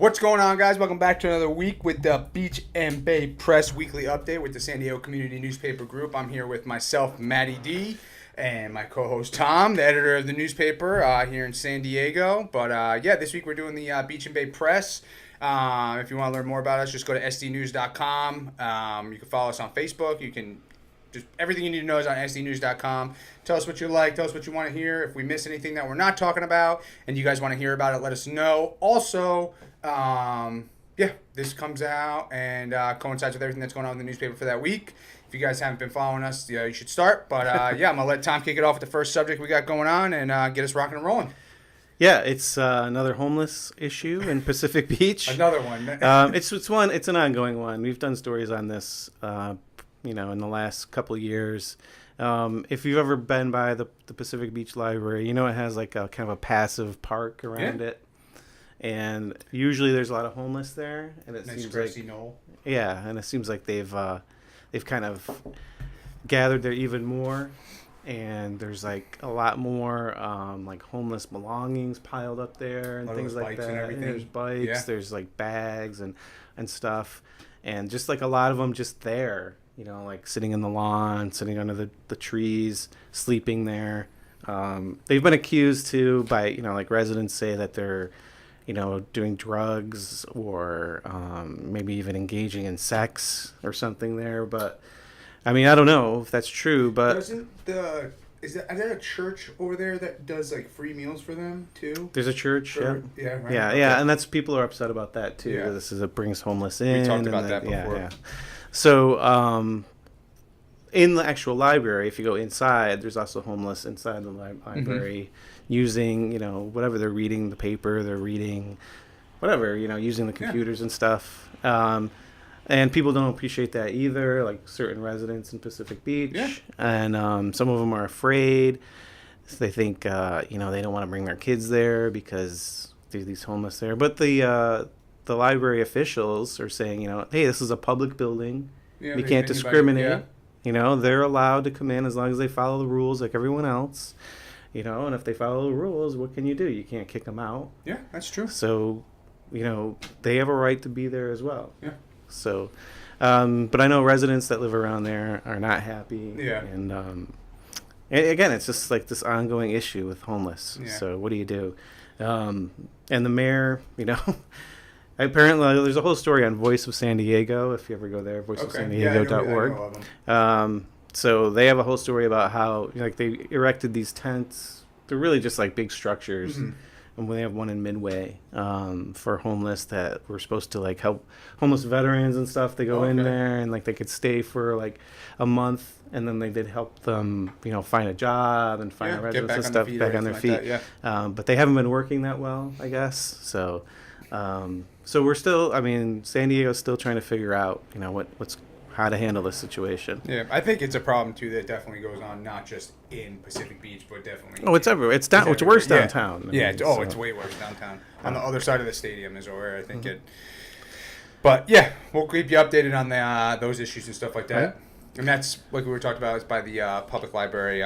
What's going on, guys? Welcome back to another week with the Beach and Bay Press Weekly Update with the San Diego Community Newspaper Group. I'm here with myself, Matty D, and my co-host Tom, the editor of the newspaper here in San Diego. But this week we're doing the Beach and Bay Press. If you want to learn more about us, just go to sdnews.com. You can follow us on Facebook. You can just everything you need to know is on sdnews.com. Tell us what you like. Tell us what you want to hear. If we miss anything that we're not talking about and you guys want to hear about it, let us know. Also, this comes out and coincides with everything that's going on in the newspaper for that week. If you guys haven't been following us, you should start. But I'm going to let Tom kick it off with the first subject we got going on and get us rocking and rolling. Yeah, it's another homeless issue in Pacific Beach. Another one. It's an ongoing one. We've done stories on this, in the last couple of years. If you've ever been by the Pacific Beach Library, it has like a kind of a passive park around it. And usually there's a lot of homeless there, and it seems like and it seems like they've kind of gathered there even more, and there's like a lot more like homeless belongings piled up there and things like that. And there's bikes, there's like bags and stuff, and just like a lot of them just there, like sitting in the lawn, sitting under the trees, sleeping there. They've been accused too by like residents say that they're doing drugs or maybe even engaging in sex or something there. But, I mean, I don't know if that's true, but... Is there a church over there that does, like, free meals for them, too? There's a church, Yeah, right. Yeah, and that's people are upset about that, too. Yeah. It brings homeless in. We talked about that before. Yeah. So, in the actual library, if you go inside, there's also homeless inside the library using, whatever they're reading, the paper, they're reading, whatever, using the computers and stuff. And people don't appreciate that either, like certain residents in Pacific Beach. Yeah. And some of them are afraid. So they think, they don't want to bring their kids there because there's these homeless there. But the library officials are saying, hey, this is a public building. Yeah, we can't discriminate. They're allowed to come in as long as they follow the rules like everyone else. And if they follow the rules, what can you do? You can't kick them out. Yeah, that's true. So, they have a right to be there as well. Yeah. So, but I know residents that live around there are not happy. Yeah. And again, it's just like this ongoing issue with homeless. Yeah. So what do you do? And the mayor, apparently there's a whole story on Voice of San Diego, if you ever go there, voiceofsandiego.org. So they have a whole story about how they erected these tents. They're really just like big structures. Mm-hmm. And they have one in Midway for homeless that were supposed to like help homeless veterans and stuff. They go in there and like they could stay for like a month, and then they did help them, find a job and find a residence and stuff back on their feet. But they haven't been working that well, I guess. So we're still, San Diego's still trying to figure out, how to handle this situation. Yeah, I think it's a problem too that definitely goes on not just in Pacific Beach, but definitely. Oh, it's everywhere. It's worse downtown. It's way worse downtown. On the other side of the stadium is where I think it. But yeah, we'll keep you updated on those issues and stuff like that. Right. And that's like we were talking about. It's by the public library.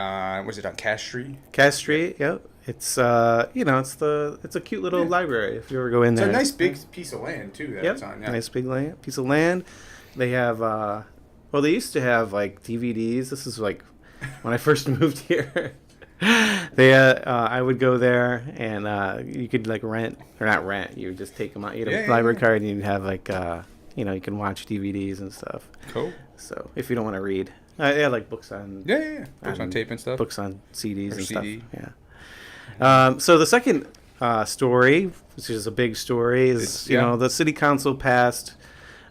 Was it on Cass Street? Cass Street. Yep. It's it's a cute little library if you ever go in there. It's a nice big piece of land too that it's on. Yeah. Nice big piece of land. They have, they used to have, like, DVDs. This is, like, when I first moved here. I would go there, and you could, like, rent, or not rent. You would just take them out. You had a library card, and you'd have, like, you can watch DVDs and stuff. Cool. So, if you don't want to read. They had, like, books on... Yeah. Books on tape and stuff. Books on CDs and stuff. Yeah. So, the second story, which is a big story, is, the city council passed...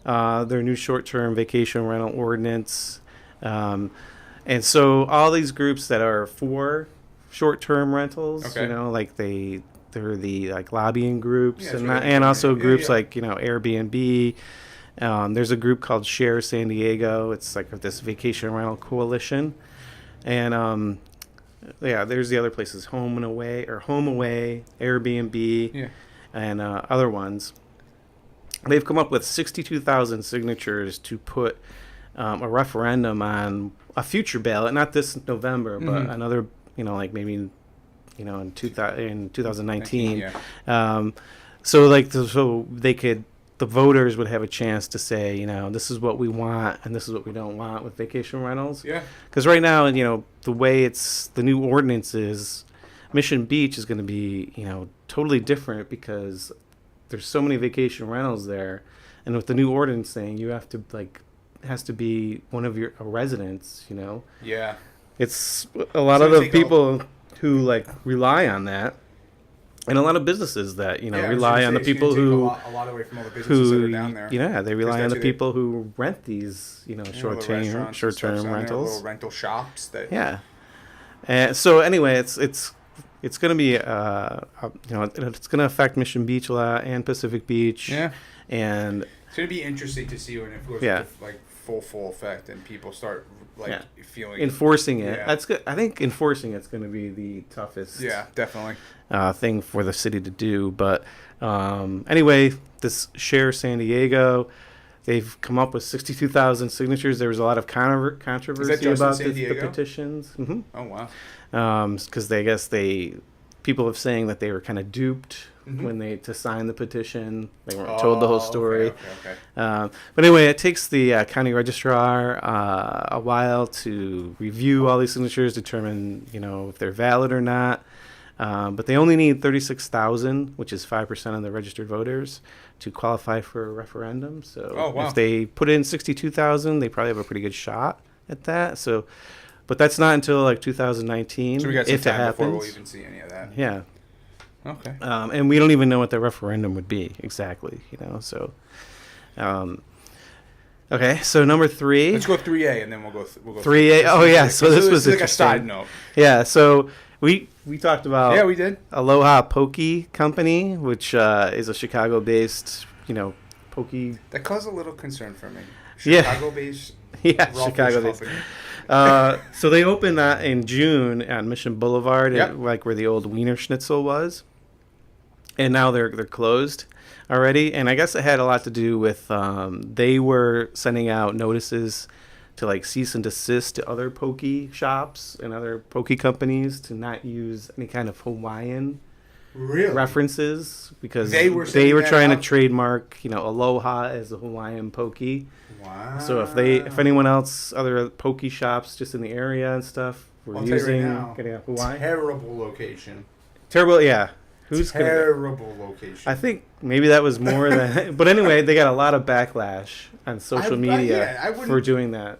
their new short-term vacation rental ordinance. And so all these groups that are for short-term rentals, like they're the like lobbying groups and also groups like, Airbnb. There's a group called Share San Diego. It's like this vacation rental coalition. And there's the other places, Home Away, Airbnb, and other ones. They've come up with 62,000 signatures to put a referendum on a future ballot, not this November, but another, like maybe, in 2019, So like so they could the voters would have a chance to say, this is what we want and this is what we don't want with vacation rentals. Yeah. Because right now, the way the new ordinance is, Mission Beach is going to be, totally different because there's so many vacation rentals there, and with the new ordinance saying you have to has to be one of your residents. Yeah. It's a lot of the people who rely on that. And a lot of businesses that rely on the people who a lot away from all the businesses that are down there. Yeah, they rely on the people who rent these short-term rentals, little rental shops. That and so anyway, it's going to be it's going to affect Mission Beach a lot and Pacific Beach. Yeah, and it's going to be interesting to see when it goes into full effect and people start feeling enforcing it. That's good. I think enforcing it's going to be the toughest. Yeah, definitely. Thing for the city to do. But anyway, this Share San Diego, they've come up with 62,000 signatures. There was a lot of controversy about the petitions. Mm-hmm. Oh, wow. Because people have saying that they were kind of duped when to sign the petition. They weren't told the whole story. Okay. But anyway, it takes the county registrar a while to review all these signatures, determine if they're valid or not. But they only need 36,000, which is 5% of the registered voters, to qualify for a referendum. So if they put in 62,000, they probably have a pretty good shot at that. So, but that's not until 2019. So we got some time before we'll even see any of that. Yeah. Okay. And we don't even know what the referendum would be exactly. So. Okay, so number 3. Let's go 3A, and then we'll go 3A. Oh yeah, so this was like a side note. Yeah, so we talked about. Yeah, we did. Aloha Poke Company, which is a Chicago-based, poke. That caused a little concern for me. Chicago-based. Yeah, Chicago-based. So they opened that in June at Mission Boulevard, where the old Wiener Schnitzel was, and now they're closed already. And I guess it had a lot to do with they were sending out notices to cease and desist to other poke shops and other poke companies to not use any kind of Hawaiian references because they were trying to trademark Aloha as a Hawaiian poke. Wow. So if anyone else, other poke shops just in the area and stuff were using getting a Hawaii. Terrible location. Terrible, yeah. Terrible location. I think maybe that was more than. But anyway, they got a lot of backlash on social media for doing that.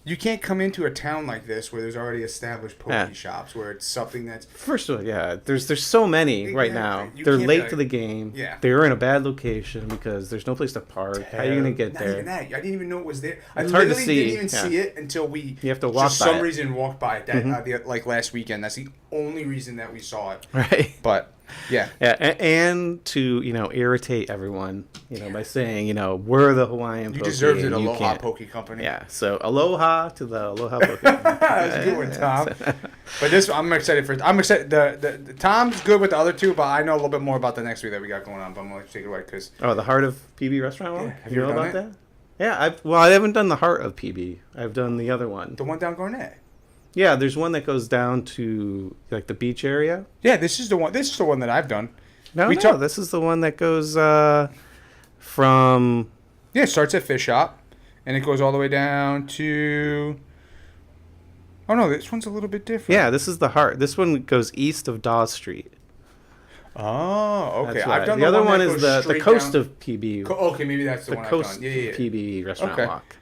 You can't come into a town like this where there's already established poke shops where it's something that's... First of all, there's so many right now. They're late to the game. Yeah. They're in a bad location because there's no place to park. How are you going to get there? Not even that. I didn't even know it was there. It's hard to see. Didn't even see it until you have to walk by for some reason walked by it that, last weekend. That's the only reason that we saw it. Right. But... Yeah, and to irritate everyone, by saying we're the Hawaiian. You deserved it, Aloha Poke Company. Yeah, so aloha to the Aloha Poke Company. That's a good one, Tom. But this, I'm excited for. I'm excited. The Tom's good with the other two, but I know a little bit more about the next week that we got going on. But I'm gonna take it away because. Oh, the Heart of PB Restaurant Walk. Have you know about that? Yeah, I haven't done the Heart of PB. I've done the other one. The one down Garnett. Yeah, there's one that goes down to the beach area. Yeah, this is the one. This is the one that I've done. No, this is the one that goes from. Yeah, it starts at Fish Shop, and it goes all the way down to. Oh no, this one's a little bit different. Yeah, this is the Heart. This one goes east of Dawes Street. Oh, okay. Right. I've done the other one is the coast down. of PB. Okay, maybe that's the one I've done. Coast PB Restaurant Walk.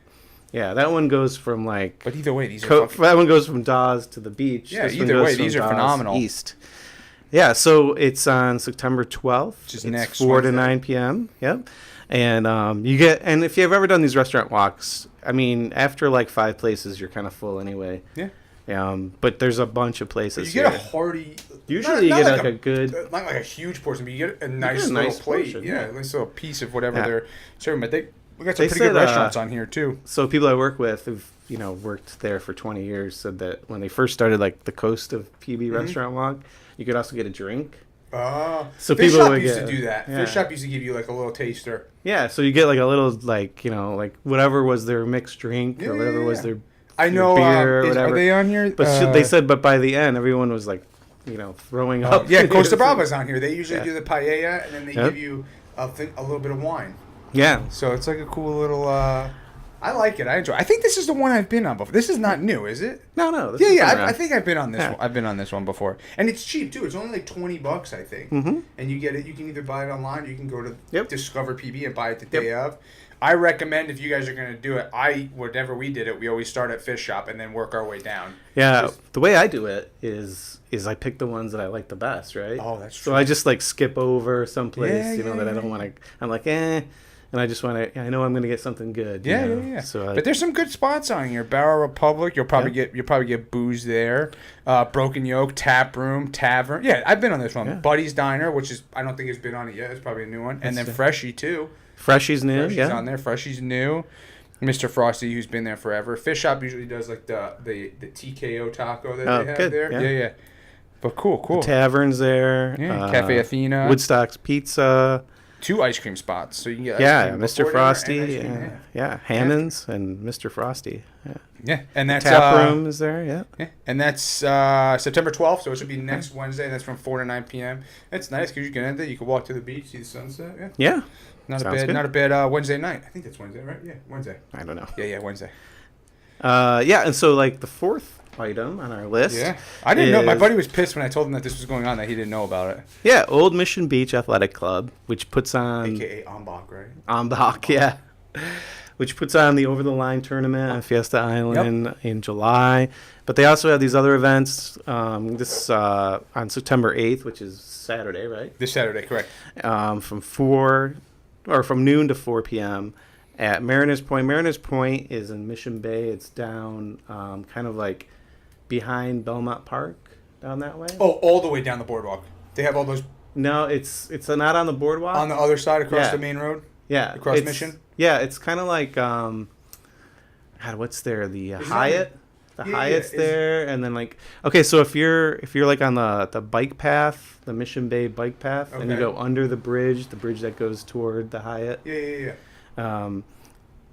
Yeah, that one goes from But either way, these are that one goes from Dawes to the beach. Yeah, either way, these are phenomenal. East. Yeah, so it's on September 12th. Which is it's next 4 Wednesday. to 9 p.m. Yep. And if you've ever done these restaurant walks, I mean, after 5 places, you're kind of full anyway. Yeah. But there's a bunch of places. But you get a hearty. Usually you get a good. Not like a huge portion, but you get a nice little plate. Portion, a nice little piece of whatever they're serving. But we got some pretty good restaurants on here too. So people I work with who've worked there for 20 years said that when they first started the coast of PB Restaurant Walk, you could also get a drink. So Fish Shop used to do that. Yeah. Fish Shop used to give you a little taster. Yeah, so you get a little whatever was their mixed drink or whatever was their I know beer or whatever. Are they on here? But they said, but by the end, everyone was throwing up. Yeah, Costa Brava's on here. They usually do the paella, and then they give you a little bit of wine. Yeah. So it's like a cool little... I like it. I enjoy it. I think this is the one I've been on before. This is not new, is it? No. I think I've been on this one. I've been on this one before. And it's cheap, too. It's only like $20, I think. Mm-hmm. And you get it. You can either buy it online or you can go to Discover PB and buy it the day of. I recommend if you guys are going to do it, whenever we did it, we always start at Fish Shop and then work our way down. Yeah, the way I do it is I pick the ones that I like the best, right? Oh, that's true. So I just like skip over someplace, that I don't want to. I'm like, and I just want to. I know I'm going to get something good. Yeah. So but there's some good spots on here. Barrel Republic, you'll probably get booze there. Broken Yoke, Tap Room, Tavern. Yeah, I've been on this one. Yeah. Buddy's Diner, which is I don't think it's been on it yet. It's probably a new one. And then Freshie too. Freshie's new. Freshie's on there. Freshie's new. Mr. Frosty, who's been there forever. Fish Shop usually does like the TKO taco that they have there. Yeah. But cool. The Tavern's there. Yeah, Cafe Athena. Woodstock's Pizza. 2 ice cream spots, so you can get ice cream Mr. Frosty, Hammond's and Mr. Frosty, and that's Tap Room is there, and that's September 12th, so it should be next Wednesday. And that's from 4 to 9 p.m. It's nice because you can end it. You can walk to the beach, see the sunset. Yeah, not a bad Wednesday night. I think that's Wednesday, right? Yeah, Wednesday. I don't know. Yeah, Wednesday. And so like the fourth item on our list. Yeah, I didn't know. My buddy was pissed when I told him that this was going on, that he didn't know about it. Yeah, Old Mission Beach Athletic Club, which puts on... AKA Ombach, right? Ombach, yeah. Which puts on the Over the Line tournament on Fiesta Island in July. But they also have these other events. On September 8th, which is Saturday, right? This Saturday, correct. From noon to 4 p.m. at Mariners Point. Mariners Point is in Mission Bay. It's down kind of like behind Belmont Park, down that way. Oh, all the way down the boardwalk. They have all those... No, it's not on the boardwalk. On the other side, across the main road? Yeah. Across Mission? Yeah, it's kind of like... what's there? The Hyatt? Hyatt's there, and then like... Okay, so if you're like on the bike path, the Mission Bay bike path, and you go under the bridge that goes toward the Hyatt. Yeah.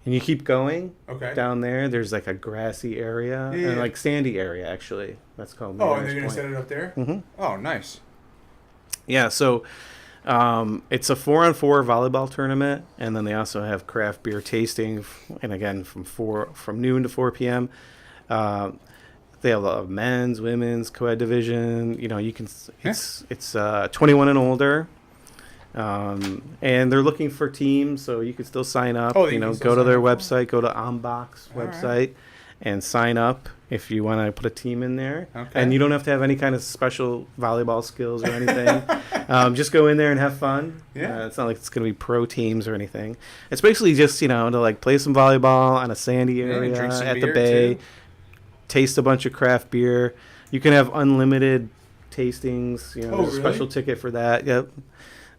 And you keep going down there. There's like a grassy area and like sandy area, actually. That's called Mariners and they're going to set it up there? Mm-hmm. Oh, nice. Yeah, so it's a 4-on-4 volleyball tournament, and then they also have craft beer tasting, and again, from noon to 4 p.m. They have a men's, women's, co-ed division. You can it's 21 and older. And they're looking for teams, so you can still sign up. Go to their website, go to Ombach's website, and sign up if you want to put a team in there. Okay. And you don't have to have any kind of special volleyball skills or anything. Just go in there and have fun. Yeah. It's not like it's going to be pro teams or anything. It's basically just, to like play some volleyball on a sandy area at the bay, too. Taste a bunch of craft beer. You can have unlimited tastings, there's a special ticket for that. Yep.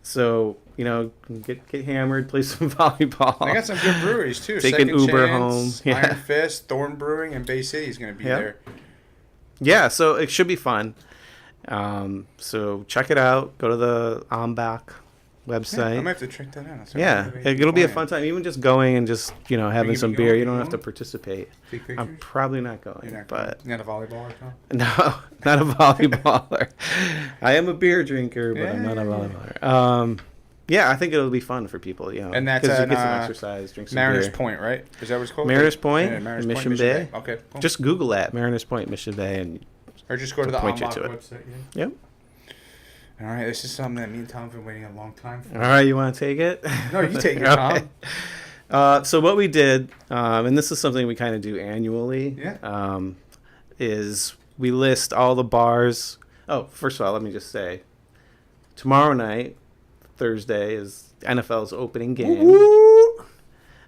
So, get hammered, play some volleyball. They got some good breweries, too. Take an Uber home. Yeah. Iron Fist, Thorn Brewing, and Bay City is going to be there. Yeah, so it should be fun. So check it out. Go to the Ombach website. I might have to check that out. It'll be a fun time. Even just going and just, having some beer. You don't have to participate. I'm probably not going. You're not but going. Not a volleyballer, Tom? No, not a volleyballer. I am a beer drinker, but I'm not a volleyballer. I think it'll be fun for people, And that's because you get some exercise, drink some Mariners beer. Point, right? Is that what it's called? Mariners Point, Mariners Mission Point, Bay. Okay. Cool. Just Google that, Mariners Point, Mission Bay, or just go to the Ombach website. Yep. All right, this is something that me and Tom have been waiting a long time for. All right, you want to take it? No, you take it, Tom. So what we did, and this is something we kind of do annually, is we list all the bars. Oh, first of all, let me just say, tomorrow night, Thursday, is NFL's opening game.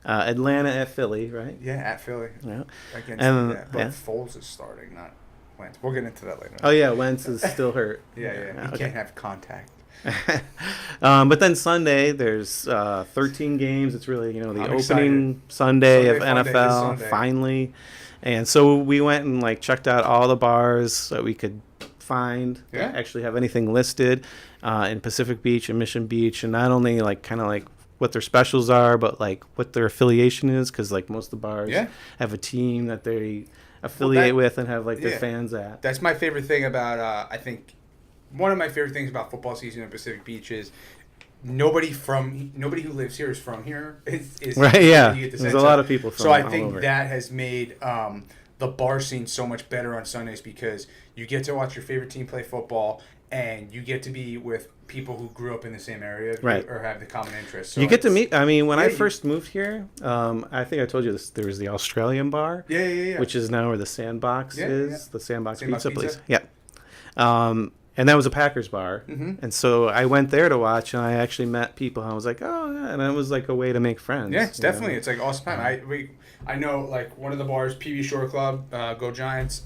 Atlanta at Philly, right? Yeah, at Philly. Yeah. But Foles is starting, not Wentz. We'll get into that later. Oh, yeah, Wentz is still hurt. Yeah. He can't have contact. But then Sunday, there's 13 games. It's really, the opening Sunday of NFL, finally. And so we went and, checked out all the bars that we could find that actually have anything listed in Pacific Beach and Mission Beach. And not only, what their specials are, but, what their affiliation is. Because, most of the bars have a team that they affiliate with and have, their fans at. That's my favorite thing about, I think, one of my favorite things about football season in Pacific Beach is nobody who lives here is from here. Is right, yeah. There's a lot of people from So I all think over. that has made the bar scene so much better on Sundays because you get to watch your favorite team play football and you get to be with people who grew up in the same area right. or have the common interests. So you get to meet. I mean, when I first moved here, I think I told you this. There was the Australian bar, which is now where the Sandbox is, the Sandbox Pizza place. Yeah, and that was a Packers bar, and so I went there to watch, and I actually met people. And I was like, oh, yeah, and it was like a way to make friends. Yeah, it's definitely it's like awesome time. I know like one of the bars, PB Shore Club, Go Giants.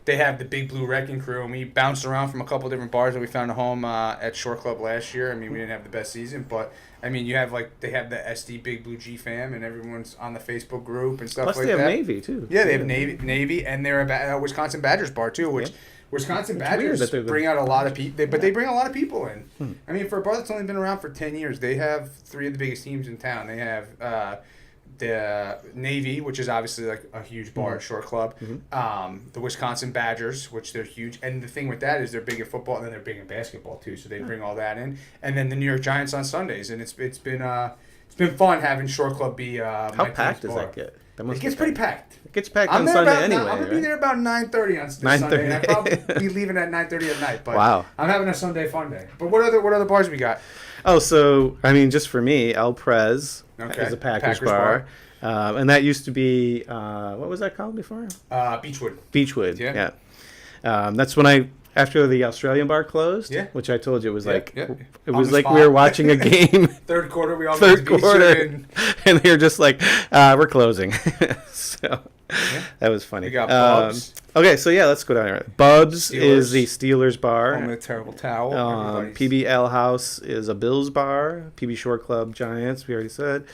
They have the Big Blue Wrecking Crew, and we bounced around from a couple different bars that we found a home at Shore Club last year. I mean, we didn't have the best season, but I mean, you have they have the SD Big Blue G fam, and everyone's on the Facebook group and stuff. Plus like that. Plus, they have Navy too. Yeah, they have Navy, and they're a Wisconsin Badgers bar too, which. Yeah. Wisconsin Badgers bring out a lot of people, but they bring a lot of people in. I mean, for a bar that's only been around for 10 years, they have 3 of the biggest teams in town. They have the Navy, which is obviously like a huge bar, Shore Club. The Wisconsin Badgers, which they're huge. And the thing with that is they're big in football, and then they're big in basketball too. So they bring all that in. And then the New York Giants on Sundays, and it's been fun having Shore Club be how packed does that get? It gets pretty packed. It gets packed on Sunday anyway. I'm going to be there about 9:30 on Sunday. And I'll probably be leaving at 9:30 at night. But wow. I'm having a Sunday fun day. But what other bars we got? Oh, so, I mean, just for me, El Prez is a Packers bar. And that used to be, what was that called before? Beechwood. Beechwood, yeah. That's when after the Australian bar closed, which I told you it was it was like we were watching a game. Third quarter, we all went to Beechwood. And they were just like, we're closing. So that was funny. We got Bubs. Okay, so yeah, let's go down here. Bubs is the Steelers bar. Home with a terrible towel. PBL House is a Bills bar. PB Shore Club Giants, we already said.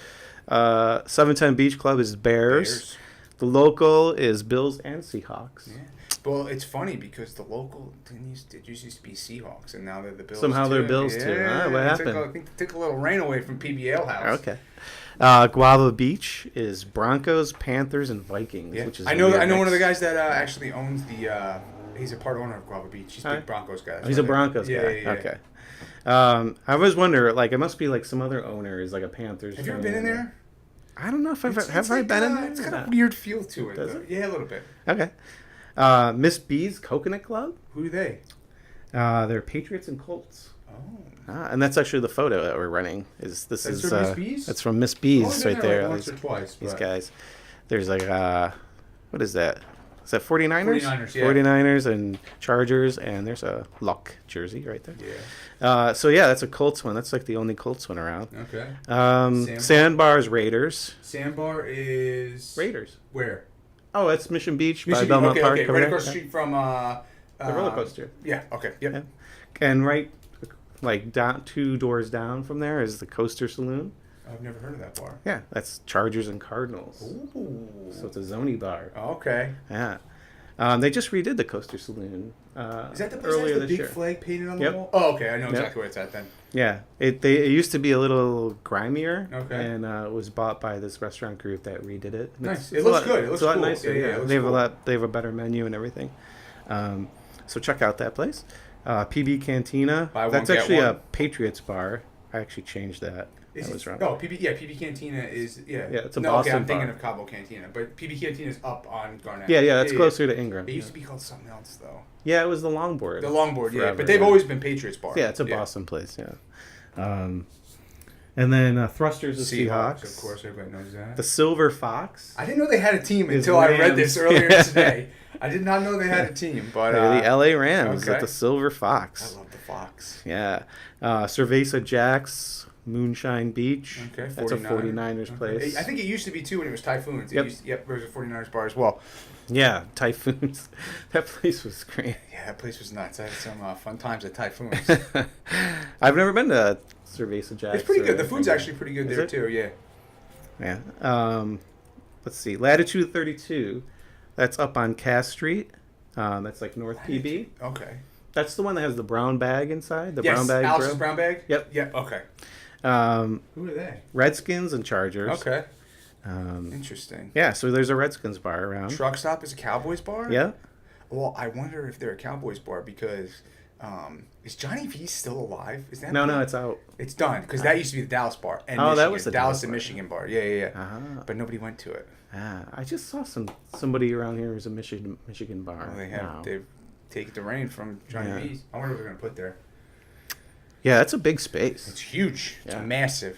710 Beach Club is Bears. The local is Bills and Seahawks. Yeah. Well, it's funny because the local used to be Seahawks, and now they're the Bills. Somehow too. they're Bills too. What happened? I think they took a little rain away from PBL House. Okay. Guava Beach is Broncos, Panthers, and Vikings. Yeah. Which is I know one of the guys that actually owns the. He's a part owner of Guava Beach. He's a big Broncos guy. He's a Broncos guy. Yeah. Okay. I always wonder, like, it must be like some other owner is like a Panthers. Have you ever been in there? I don't know if I've been in there. It's got a weird feel to it. Does it? Yeah, a little bit. Okay. Miss B's Coconut Club. Who are they? They're Patriots and Colts. Oh. And that's actually the photo that we're running. That's from Miss B's? That's from Miss B's right there. Like once or twice. These guys. There's like what is that? Is that 49ers? 49ers, yeah. 49ers and Chargers, and there's a Luck jersey right there. Yeah. So yeah, that's a Colts one. That's like the only Colts one around. Okay. Sandbar is Raiders. Sandbar is Raiders. Where? Oh, it's Mission Beach by Belmont Park. Okay, right across the street from the roller coaster. Yeah. Okay. Yep. Yeah. And right, like 2 doors down from there is the Coaster Saloon. I've never heard of that bar. Yeah, that's Chargers and Cardinals. Ooh. So it's a Zony bar. Okay. Yeah. They just redid the Coaster Saloon. Is that the earlier the this big year. flag painted on the wall? Oh, okay. I know exactly where it's at then. Yeah. It used to be a little grimier. Okay. And it was bought by this restaurant group that redid it. Nice. It looks good. It looks a lot cool. nicer. Yeah. They have a better menu and everything. So check out that place. PB Cantina. That's actually a Patriots bar. I actually changed that. That was wrong. Oh, PB Cantina is Yeah, it's a Boston I'm thinking bar. of Cabo Cantina, but PB Cantina is up on Garnett. Yeah, that's closer to Ingram. It used to be called something else though. Yeah, it was the Longboard. The Longboard, forever, but they've always been Patriots bar. Yeah, it's a Boston place. Yeah. And then Thrusters is Seahawks. Of course, everybody knows that. The Silver Fox. I didn't know they had a team until I read this earlier today. I did not know they had a team, but the LA Rams at the Silver Fox. I love the Fox. Yeah. Cerveza Jacks. Moonshine Beach. Okay, that's a 49ers place. I think it used to be too when it was Typhoons. Yep. There was a 49ers bar as well. Yeah, Typhoons. That place was great. Yeah, that place was nuts. I had some fun times at Typhoons. I've never been to Cerveza Jacks. It's pretty good. The food's actually pretty good there too. Yeah. Yeah. Let's see. Latitude 32. That's up on Cass Street. That's like North PB. Okay. That's the one that has the brown bag inside. The yes, brown bag. Alice's brown bag. Yep. Yep. Okay. Who are they? Redskins and Chargers. Okay. Interesting. Yeah, so there's a Redskins bar around. Truck Stop is a Cowboys bar? Yeah. Well, I wonder if they're a Cowboys bar because Is Johnny V still alive? Is that No, it's out. It's done because that used to be the Dallas bar. And that was the Dallas and bar. Michigan bar. Yeah. Uh-huh. But nobody went to it. I just saw somebody around here who's a Michigan bar. Well, they've taken the reign from Johnny V's. I wonder what they're gonna put there. Yeah, that's a big space. It's huge. It's massive.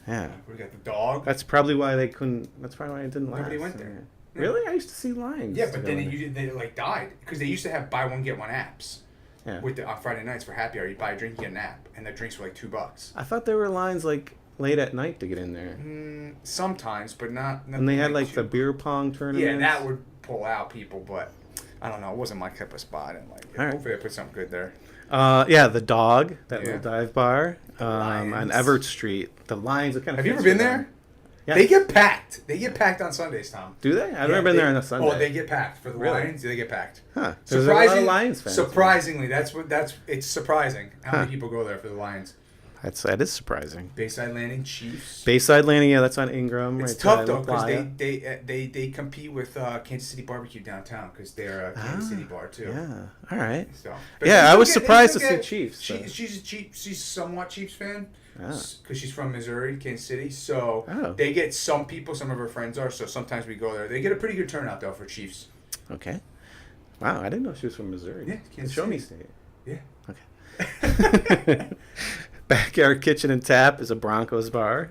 Yeah. We got the dog. That's probably why they couldn't. That's probably why it didn't last. Nobody went there. Yeah. Really? I used to see lines. Yeah, but then they like died because they used to have buy one get one apps. Yeah. On Friday nights for happy hour, you buy a drink, you get an app, and the drinks were like $2. I thought there were lines like late at night to get in there. Sometimes, but not. And they had like the beer pong tournament. Yeah, that would pull out people, but I don't know. It wasn't my type of spot. And like, hopefully they put something good there. The dog, that little dive bar on Everett Street. The lines are kind of. Have you ever been there? Yeah. They get packed. They get packed on Sundays, Tom. Do they? I've never been there on a Sunday. Oh, they get packed for the Lions. They get packed. Huh? There's a lot of Lions fans. Surprisingly, it's surprising how many people go there for the Lions. That is surprising. Bayside Landing Chiefs. Bayside Landing, yeah, that's on Ingram. It's tough though because they compete with Kansas City Barbecue downtown because they're a Kansas City bar too. Yeah, all right. So, I was surprised to see Chiefs. So. She's somewhat Chiefs fan because she's from Missouri, Kansas City. So they get some people. Some of her friends are. So sometimes we go there. They get a pretty good turnout though for Chiefs. Okay. Wow, I didn't know she was from Missouri. Yeah, Kansas Show City. me state. Yeah. Okay. Backyard Kitchen and Tap is a Broncos bar.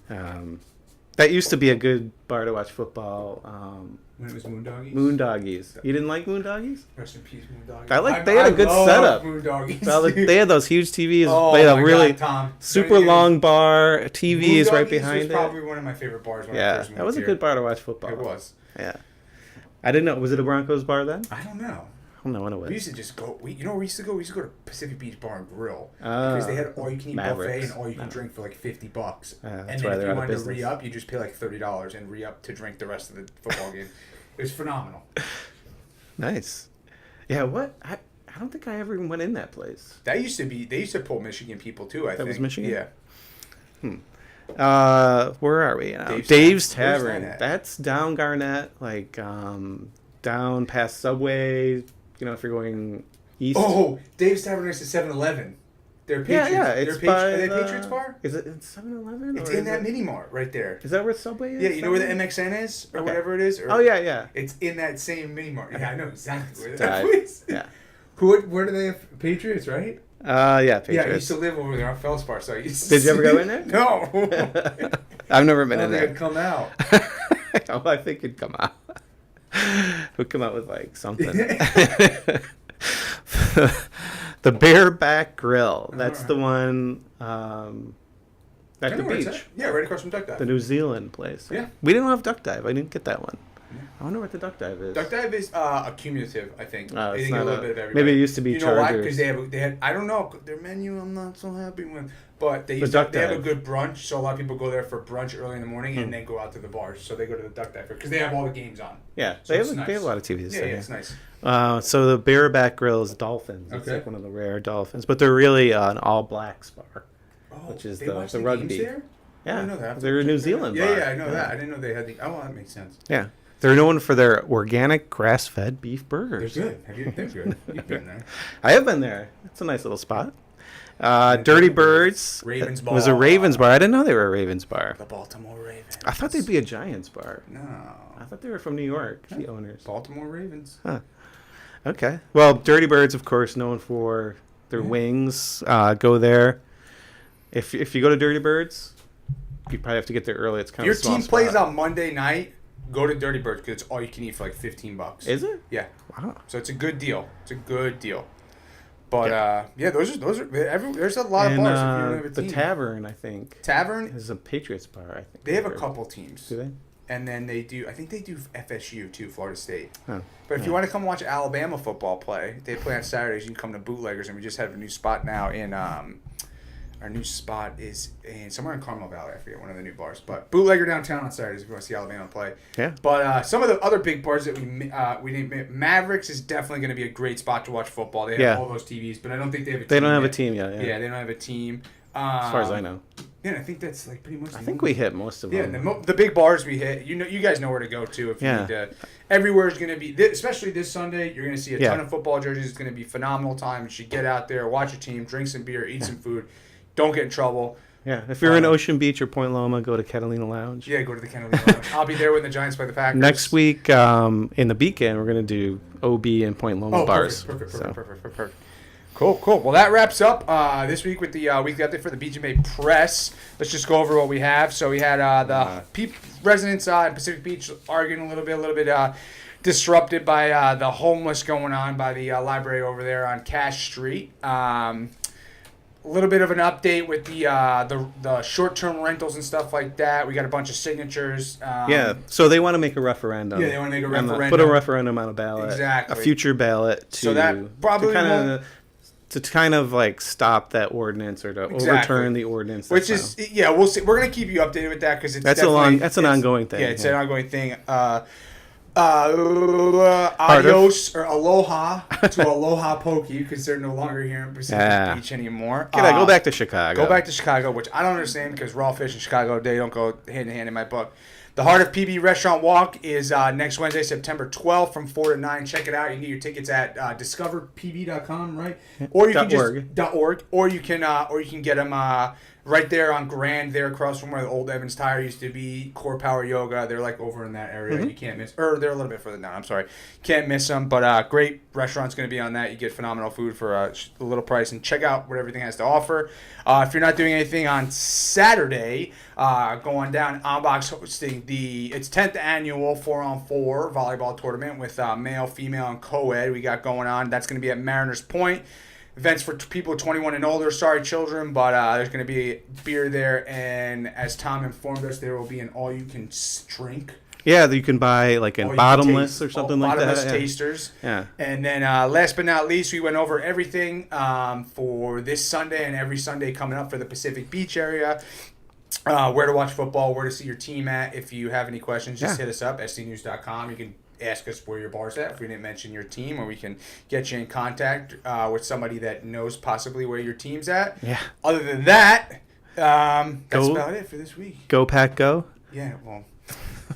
That used to be a good bar to watch football. When it was Moondoggies? Moondoggies. You didn't like Moondoggies? Rest in peace, Moondoggies. They had a good setup. Moondoggies. They had those huge TVs. Oh, they had a really Tom. super long bar. TV is right behind it. Probably one of my favorite bars when I first moved that was a good bar to watch football. It was. Yeah. I didn't know. Was it a Broncos bar then? I don't know. I don't know when it was. We used to just go. You know where we used to go? We used to go to Pacific Beach Bar and Grill because they had all you can eat buffet and all you can drink for like $50. And then if you wanted to re-up, you just pay like $30 and re-up to drink the rest of the football game. It was phenomenal. Nice. Yeah. What? I don't think I ever even went in that place. That used to be. They used to pull Michigan people too. I think that was Michigan. Yeah. Where are we now? Dave's Tavern. That's down Garnett, like down past Subway. You know, if you're going east. Oh, Dave's Tavern next to 7-Eleven. They're Patriots. Yeah. It's are they Patriots bar? Is it 7-Eleven? It's in that mini mart right there. Is that where Subway is? Yeah, you know where the MXN is or whatever it is. Or, yeah. It's in that same mini mart. Yeah, I know exactly where that is. Yeah. Where do they have Patriots? Right? Yeah, Patriots. Yeah, I used to live over there on Feldspar, so I used to. Did you ever go in there? No. I've never been in there. It'd come out. I think it'd come out. It would come out with like something. The Bareback Grill. That's the one at the beach. Yeah, right across from Duck Dive. The New Zealand place. Yeah. We didn't have Duck Dive. I didn't get that one. Yeah. I wonder what the Duck Dive is. Duck Dive is accumulative, I think. Oh, they it's get not a little bit of everything. Maybe it used to be Chargers. You know why? Chargers. Because they had, I don't know, their menu I'm not so happy with. But they have a good brunch, so a lot of people go there for brunch early in the morning and then go out to the bars. So they go to the Duck Dive because they have all the games on. Yeah, so they have a lot of TVs. Yeah, it's nice. So the Bareback Grill is Dolphins. It's like one of the rare Dolphins. But they're really an all-blacks bar, which is the rugby. There? Yeah, I didn't know that. They're a New Zealand bar. Yeah, I know that. I didn't know they had the... Oh, well, that makes sense. Yeah. They're known for their organic grass-fed beef burgers. They're good. They're good. You've been there. I have been there. It's a nice little spot. Dirty Birds Ravens bar. was a Ravens bar. I didn't know they were a Ravens bar. The Baltimore Ravens. I thought they'd be a Giants bar. No. I thought they were from New York, the owners. Baltimore Ravens. Huh. Okay. Well, Dirty Birds, of course, known for their wings. Go there. If you go to Dirty Birds, you probably have to get there early. It's kind of a small spot. Your team plays on Monday night. Go to Dirty Birds because it's all you can eat for like $15. Is it? Yeah. Wow. So it's a good deal. But those are there's a lot of bars if you don't have a team. The Tavern, I think. Tavern is a Patriots bar. I think they have a couple teams. Do they? And then they do. I think they do FSU too, Florida State. Huh. But if you want to come watch Alabama football play, they play on Saturdays. You can come to Bootleggers, and we just have a new spot now in. Our new spot is in somewhere in Carmel Valley. I forget one of the new bars, but Bootlegger downtown on Saturdays if you want to see Alabama play. Yeah. But some of the other big bars that we didn't. Mavericks is definitely going to be a great spot to watch football. They have all those TVs, but I don't think they have a team. They don't have a team yet. Yeah, they don't have a team. As far as I know. Yeah, I think that's like pretty much. I think we hit most of them. Yeah, the big bars we hit. You guys know where to go to if you need to. Everywhere is going to be, especially this Sunday. You're going to see a ton of football jerseys. It's going to be phenomenal time. You should get out there, watch your team, drink some beer, eat some food. Don't get in trouble. Yeah, if you're in Ocean Beach or Point Loma, go to Catalina Lounge. Yeah, go to the Catalina Lounge. I'll be there when the Giants play the Packers. Next week, in the Beacon, we're going to do OB and Point Loma bars. Perfect. Cool. Well, that wraps up this week with the weekly update for the Beach and Bay Press. Let's just go over what we have. So we had the residents in Pacific Beach arguing a little bit disrupted by the homeless going on by the library over there on Cash Street. A little bit of an update with the short-term rentals and stuff like that. We got a bunch of signatures. So they want to make a referendum. Yeah, they want to make a referendum. Put a referendum on a ballot. Exactly. A future ballot so that probably to kind of like stop that ordinance or to overturn the ordinance. Which is we'll see. We're gonna keep you updated with that because that's an ongoing thing. Yeah, it's an ongoing thing. Adios or aloha to Aloha Poke because they're no longer here in Pacific Beach anymore. Go back to Chicago. Go back to Chicago, which I don't understand because raw fish in Chicago, they don't go hand in hand in my book. The Heart of PB Restaurant Walk is next Wednesday, September 12th from 4 to 9. Check it out. You can get your tickets at discoverpb.com, right? Or you can just .org, or you can get them right there on Grand, there across from where the old Evans Tire used to be. Core Power Yoga, they're like over in that area. You can't miss, or they're a little bit further down. I'm sorry, can't miss them. But great restaurant's going to be on that. You get phenomenal food for a little price, and check out what everything has to offer. If you're not doing anything on Saturday, going down, Ambach's hosting its 10th annual 4-on-4 volleyball tournament with male, female, and co-ed. We got going on. That's going to be at Mariners Point. Events for people 21 and older, sorry children, but there's going to be beer there, and as Tom informed us, there will be an all-you-can-drink. Yeah, you can buy like in bottomless or something like that. Bottomless tasters. Yeah. And then last but not least, we went over everything for this Sunday and every Sunday coming up for the Pacific Beach area. Where to watch football, where to see your team at. If you have any questions, just hit us up, stnews.com. You can ask us where your bar's at if we didn't mention your team, or we can get you in contact with somebody that knows possibly where your team's at. Yeah. Other than that, that's about it for this week. Go Pack Go. Yeah, well,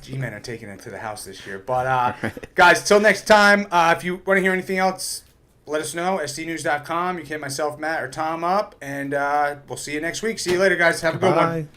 G-Men are taking it to the house this year. But, guys, till next time, if you want to hear anything else, let us know, stnews.com. You can hit myself, Matt, or Tom up, and we'll see you next week. See you later, guys. Have a good one.